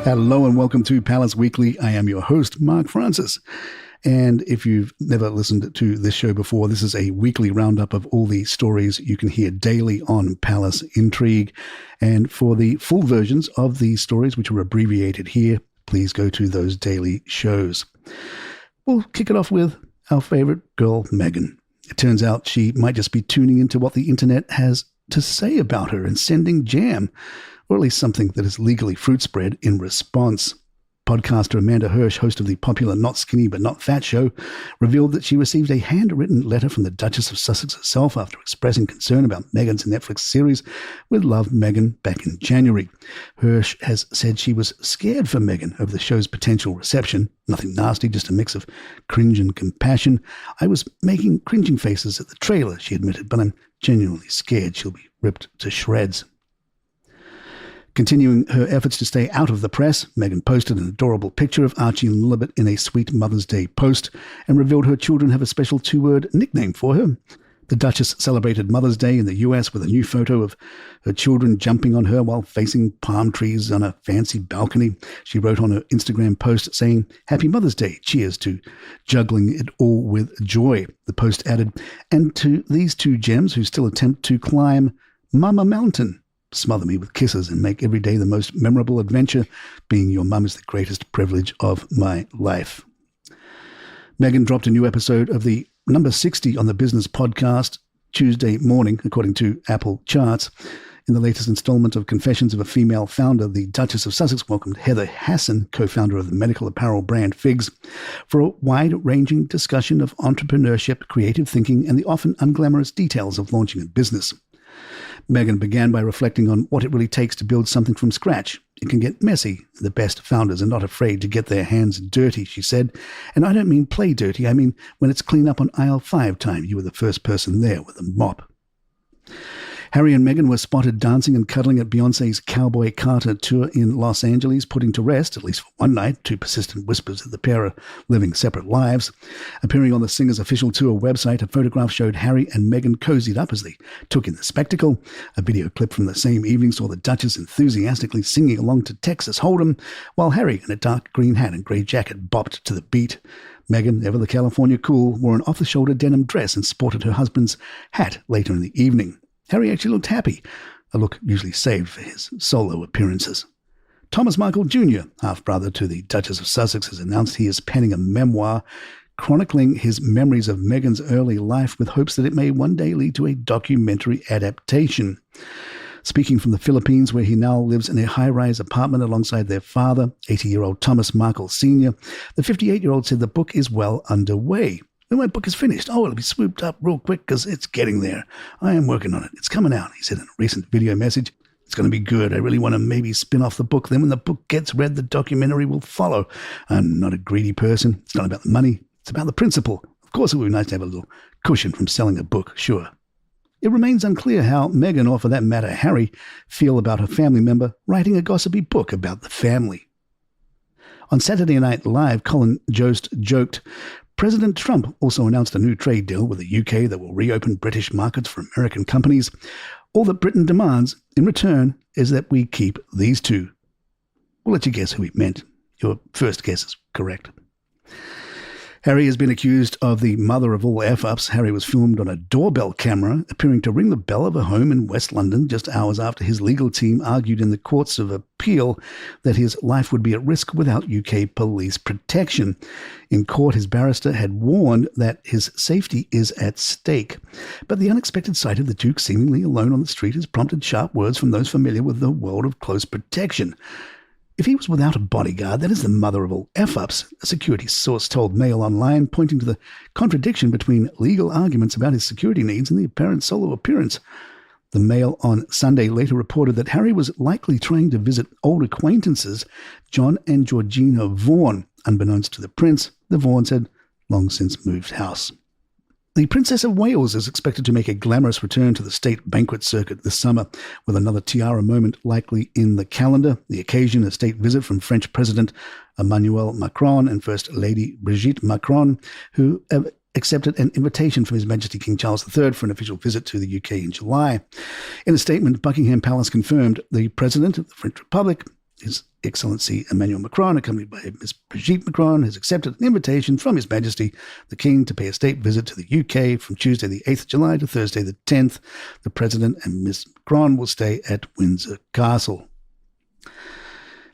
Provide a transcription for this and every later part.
Hello and welcome to Palace Weekly. I am your host, Mark Francis. And if you've never listened to this show before, this is a weekly roundup of all the stories you can hear daily on Palace Intrigue. And for the full versions of these stories, which are abbreviated here, please go to those daily shows. We'll kick it off with our favorite girl, Meghan. It turns out she might just be tuning into what the internet has to say about her and sending jam, or at least something that is legally fruit spread in response. Podcaster Amanda Hirsch, host of the popular Not Skinny But Not Fat show, revealed that she received a handwritten letter from the Duchess of Sussex herself after expressing concern about Meghan's Netflix series With Love, Meghan back in January. Hirsch has said she was scared for Meghan over the show's potential reception. Nothing nasty, just a mix of cringe and compassion. I was making cringing faces at the trailer, she admitted, but I'm genuinely scared she'll be ripped to shreds. Continuing her efforts to stay out of the press, Meghan posted an adorable picture of Archie and Lilibet in a sweet Mother's Day post and revealed her children have a special two-word nickname for her. The Duchess celebrated Mother's Day in the US with a new photo of her children jumping on her while facing palm trees on a fancy balcony. She wrote on her Instagram post saying, "Happy Mother's Day. Cheers to juggling it all with joy." The post added, "And to these two gems who still attempt to climb Mama Mountain. Smother me with kisses and make every day the most memorable adventure. Being your mum is the greatest privilege of my life." Meghan dropped a new episode of the number 60 on the Business podcast Tuesday morning, according to Apple charts. In the latest installment of Confessions of a Female Founder, the Duchess of Sussex welcomed Heather Hasson, co-founder of the medical apparel brand Figs, for a wide-ranging discussion of entrepreneurship, creative thinking, and the often unglamorous details of launching a business. Meghan began by reflecting on what it really takes to build something from scratch. It can get messy. The best founders are not afraid to get their hands dirty, she said. And I don't mean play dirty. I mean when it's clean up on aisle 5 time. You were the first person there with a mop. Harry and Meghan were spotted dancing and cuddling at Beyoncé's Cowboy Carter tour in Los Angeles, putting to rest, at least for one night, two persistent whispers that the pair are living separate lives. Appearing on the singer's official tour website, a photograph showed Harry and Meghan cozied up as they took in the spectacle. A video clip from the same evening saw the Duchess enthusiastically singing along to Texas Hold'em, while Harry, in a dark green hat and grey jacket, bopped to the beat. Meghan, ever the California cool, wore an off-the-shoulder denim dress and sported her husband's hat later in the evening. Harry actually looked happy, a look usually saved for his solo appearances. Thomas Markle Jr., half-brother to the Duchess of Sussex, has announced he is penning a memoir chronicling his memories of Meghan's early life with hopes that it may one day lead to a documentary adaptation. Speaking from the Philippines, where he now lives in a high-rise apartment alongside their father, 80-year-old Thomas Markle Sr., the 58-year-old said the book is well underway. "When my book is finished, it'll be swooped up real quick because it's getting there. I am working on it. It's coming out," he said in a recent video message. "It's going to be good. I really want to maybe spin off the book. Then when the book gets read, the documentary will follow. I'm not a greedy person. It's not about the money. It's about the principle. Of course, it would be nice to have a little cushion from selling a book, sure." It remains unclear how Meghan, or for that matter Harry, feel about her family member writing a gossipy book about the family. On Saturday Night Live, Colin Jost joked, "President Trump also announced a new trade deal with the UK that will reopen British markets for American companies. All that Britain demands in return is that we keep these two." We'll let you guess who he meant. Your first guess is correct. Harry has been accused of the mother of all F-ups. Harry was filmed on a doorbell camera, appearing to ring the bell of a home in West London just hours after his legal team argued in the Courts of Appeal that his life would be at risk without UK police protection. In court, his barrister had warned that his safety is at stake. But the unexpected sight of the Duke seemingly alone on the street has prompted sharp words from those familiar with the world of close protection. If he was without a bodyguard, that is the mother of all F-ups, a security source told Mail Online, pointing to the contradiction between legal arguments about his security needs and the apparent solo appearance. The Mail on Sunday later reported that Harry was likely trying to visit old acquaintances, John and Georgina Vaughan. Unbeknownst to the prince, the Vaughans had long since moved house. The Princess of Wales is expected to make a glamorous return to the state banquet circuit this summer, with another tiara moment likely in the calendar. The occasion, a state visit from French President Emmanuel Macron and First Lady Brigitte Macron, who accepted an invitation from His Majesty King Charles III for an official visit to the UK in July. In a statement, Buckingham Palace confirmed the President of the French Republic His Excellency Emmanuel Macron, accompanied by Miss Brigitte Macron, has accepted an invitation from His Majesty the King to pay a state visit to the UK from Tuesday the 8th of July to Thursday the 10th. The President and Miss Macron will stay at Windsor Castle.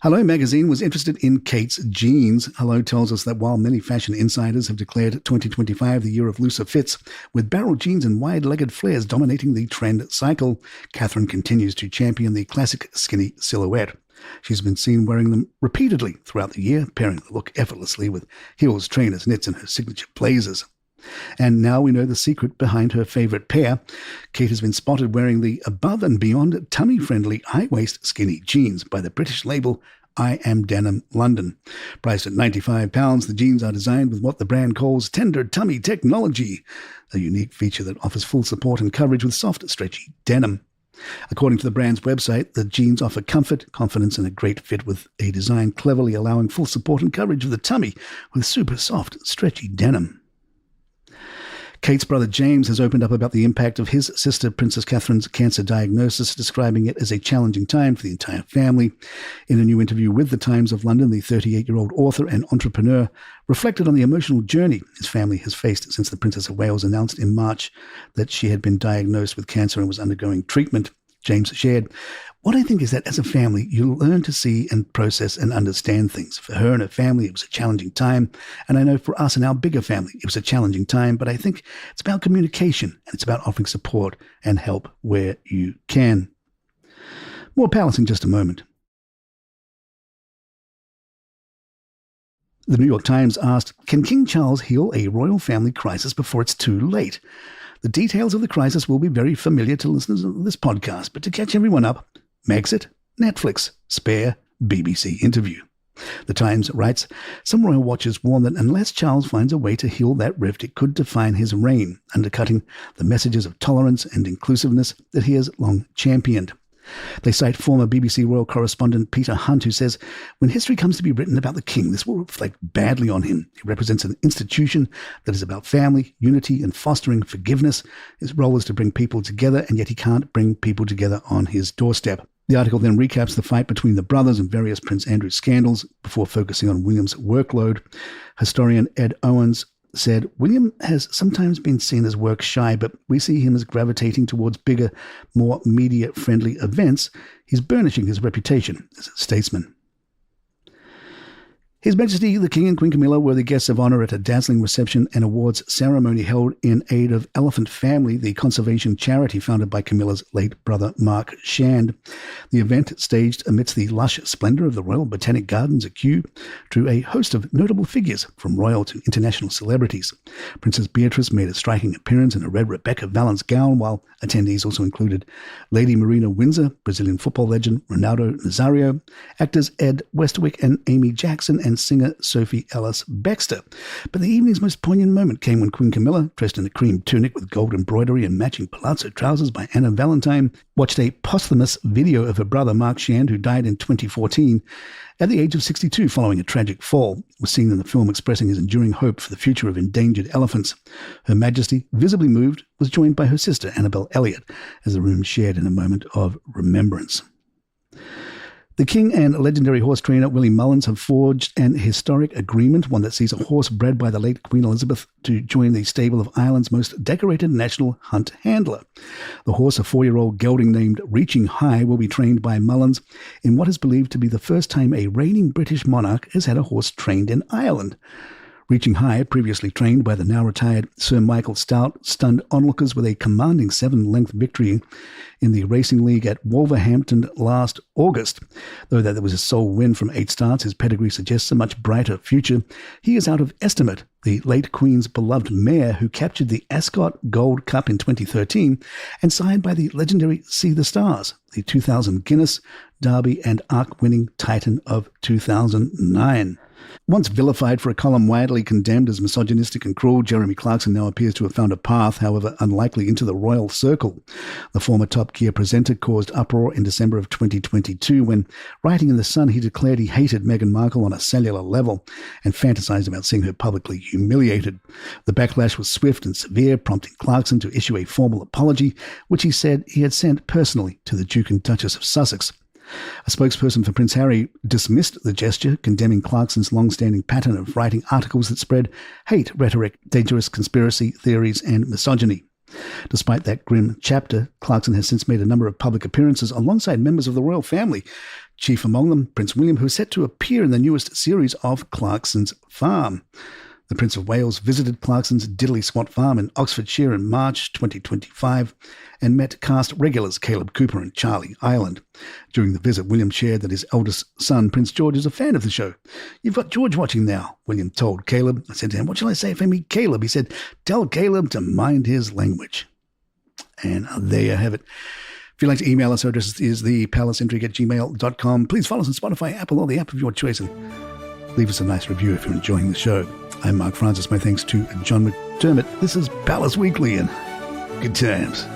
Hello magazine was interested in Kate's jeans. Hello tells us that while many fashion insiders have declared 2025 the year of looser fits, with barrel jeans and wide-legged flares dominating the trend cycle, Catherine continues to champion the classic skinny silhouette. She's been seen wearing them repeatedly throughout the year, pairing the look effortlessly with heels, trainers, knits, and her signature blazers. And now we know the secret behind her favourite pair. Kate has been spotted wearing the above and beyond tummy-friendly high-waist skinny jeans by the British label I Am Denim London. Priced at £95, the jeans are designed with what the brand calls tender tummy technology, a unique feature that offers full support and coverage with soft, stretchy denim. According to the brand's website, the jeans offer comfort, confidence, and a great fit with a design cleverly allowing full support and coverage of the tummy with super soft, stretchy denim. Kate's brother James has opened up about the impact of his sister Princess Catherine's cancer diagnosis, describing it as a challenging time for the entire family. In a new interview with the Times of London, the 38-year-old author and entrepreneur reflected on the emotional journey his family has faced since the Princess of Wales announced in March that she had been diagnosed with cancer and was undergoing treatment. James shared, "What I think is that as a family, you learn to see and process and understand things. For her and her family, it was a challenging time. And I know for us and our bigger family, it was a challenging time. But I think it's about communication and it's about offering support and help where you can." More palace in just a moment. The New York Times asked, "Can King Charles heal a royal family crisis before it's too late?" The details of the crisis will be very familiar to listeners of this podcast, but to catch everyone up, Megxit, Netflix, spare BBC interview. The Times writes, "Some royal watchers warn that unless Charles finds a way to heal that rift, it could define his reign, undercutting the messages of tolerance and inclusiveness that he has long championed." They cite former BBC royal correspondent Peter Hunt, who says, "When history comes to be written about the king, this will reflect badly on him. He represents an institution that is about family, unity, and fostering forgiveness. His role is to bring people together, and yet he can't bring people together on his doorstep." The article then recaps the fight between the brothers and various Prince Andrew scandals before focusing on William's workload. Historian Ed Owens said, "William has sometimes been seen as work shy, but we see him as gravitating towards bigger, more media-friendly events. He's burnishing his reputation as a statesman." His Majesty the King and Queen Camilla were the guests of honour at a dazzling reception and awards ceremony held in aid of Elephant Family, the conservation charity founded by Camilla's late brother Mark Shand. The event, staged amidst the lush splendour of the Royal Botanic Gardens at Kew, drew a host of notable figures from royal to international celebrities. Princess Beatrice made a striking appearance in a red Rebecca Valance gown, while attendees also included Lady Marina Windsor, Brazilian football legend Ronaldo Nazario, actors Ed Westwick and Amy Jackson, and singer Sophie Ellis Bextor. But the evening's most poignant moment came when Queen Camilla, dressed in a cream tunic with gold embroidery and matching palazzo trousers by Anna Valentine, watched a posthumous video of her brother Mark Shand, who died in 2014 at the age of 62 following a tragic fall, was seen in the film expressing his enduring hope for the future of endangered elephants. Her Majesty, visibly moved, was joined by her sister Annabelle Elliot as the room shared in a moment of remembrance. The King and legendary horse trainer Willie Mullins have forged an historic agreement, one that sees a horse bred by the late Queen Elizabeth to join the stable of Ireland's most decorated national hunt handler. The horse, a 4-year-old gelding named Reaching High, will be trained by Mullins in what is believed to be the first time a reigning British monarch has had a horse trained in Ireland. Reaching High, previously trained by the now-retired Sir Michael Stout, stunned onlookers with a commanding 7-length victory in the Racing League at Wolverhampton last August. Though that was his sole win from 8 starts, his pedigree suggests a much brighter future. He is out of estimate, the late Queen's beloved mare who captured the Ascot Gold Cup in 2013 and signed by the legendary See the Stars, the 2000 Guinness, Derby and Arc-winning Titan of 2009. Once vilified for a column widely condemned as misogynistic and cruel, Jeremy Clarkson now appears to have found a path, however unlikely, into the royal circle. The former Top Gear presenter caused uproar in December of 2022 when, writing in The Sun, he declared he hated Meghan Markle on a cellular level and fantasized about seeing her publicly humiliated. The backlash was swift and severe, prompting Clarkson to issue a formal apology, which he said he had sent personally to the Duke and Duchess of Sussex. A spokesperson for Prince Harry dismissed the gesture, condemning Clarkson's long-standing pattern of writing articles that spread hate rhetoric, dangerous conspiracy theories, and misogyny. Despite that grim chapter, Clarkson has since made a number of public appearances alongside members of the royal family, chief among them Prince William, who is set to appear in the newest series of Clarkson's Farm. The Prince of Wales visited Clarkson's Diddley Squat Farm in Oxfordshire in March 2025 and met cast regulars Caleb Cooper and Charlie Ireland. During the visit, William shared that his eldest son, Prince George, is a fan of the show. "You've got George watching now," William told Caleb. I said to him, "What shall I say if I meet Caleb?" He said, "Tell Caleb to mind his language." And there you have it. If you'd like to email us, our address is thepalaceentry@gmail.com. Please follow us on Spotify, Apple, or the app of your choice, and leave us a nice review if you're enjoying the show. I'm Mark Francis. My thanks to John McDermott. This is Palace Weekly, and good times.